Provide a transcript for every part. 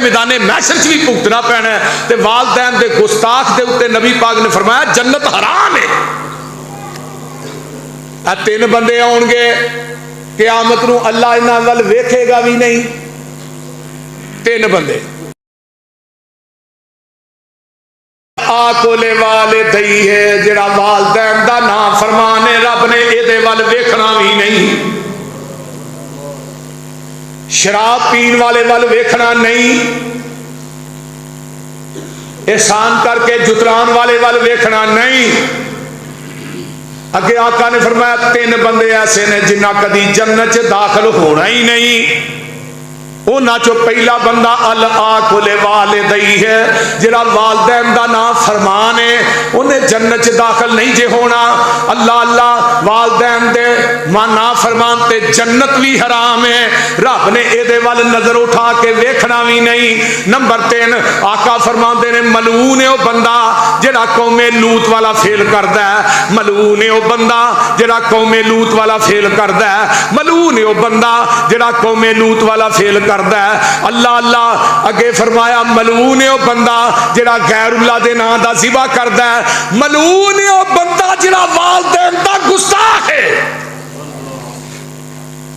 میدان محشر چ بھی بھگتنا پینا ہے۔ تے والدین دے گستاخ دے اوتے نبی پاک نے فرمایا جنت حرام ہے۔ اے تین بندے آن گے قیامت نو اللہ انہاں ول ویکھے گا بھی نہیں، تین بندے آکولے والدی ہے جڑا والدین دا نام فرمان ہے رب نے اے دے ول ویکھنا بھی نہیں، شراب پین والے ول ویکھنا نہیں، احسان کر کے جتران والے ول ویکھنا نہیں۔ اگے آقا نے فرمایا تین بندے ایسے نے جنہ کدی جنت داخل ہونا ہی نہیں۔ انہاں چو پہلا بندہ الآکل والدی ہے جڑا والدین دا نام فرمان ہے انہیں جنت داخل نہیں جے ہونا۔ اللہ اللہ والدین دے نا فرمان تے جنت بھی حرام ہے، رب نے اے دے وال نظر اٹھا کے ویکھنا بھی نہیں۔ نمبر 3 آقا فرمان دے نے ملعون ہے او بندہ جڑا قوم لوط والا فعل کردا ہے، ملعون ہے او بندہ جڑا قوم لوط والا فعل کردا ہے، ملعون ہے او بندہ جڑا قوم لوط والا فعل کردا ہے۔ اللہ اللہ اگے فرمایا ملعون ہے او بندہ جڑا غیر اللہ دے نام دا ذبح کردا ہے، ملعون ہے او بندہ جڑا والدین دا گستاخ ہے،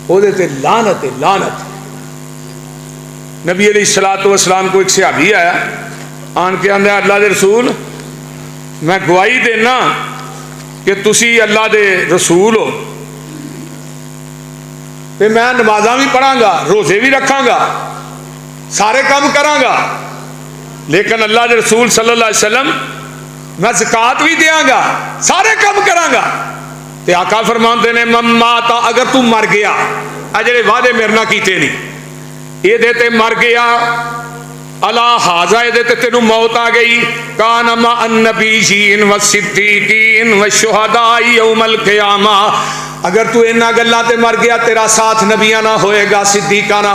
او دے تے لعنت ہے لعنت۔ نبی علیہ الصلوۃ والسلام کو ایک صحابی آیا آن کے آندا اللہ دے رسول میں گواہی دینا کہ تسی اللہ دے رسول ہو تے میں نمازاں بھی پڑھاں گا، روزے بھی رکھاں گا، سارے کام کراں گا، لیکن اللہ دے رسول صلی اللہ علیہ وسلم میں زکات بھی دیاں گا، سارے کام کراں گا۔ تے آقا فرماندے نے مات اگر تو مر گیا، اے جڑے وعدے میرے نال کیتے نہیں اے دے تے مر گیا، اللہ حاضا دے تے تینوں موت آ گئی، کان مع النبیین والصدیقین والشہداء یوم القیامہ، اگر تو انہاں گلاں تے مر گیا تیرا ساتھ نبیاں نہ ہوئے گا، صدیقاں نہ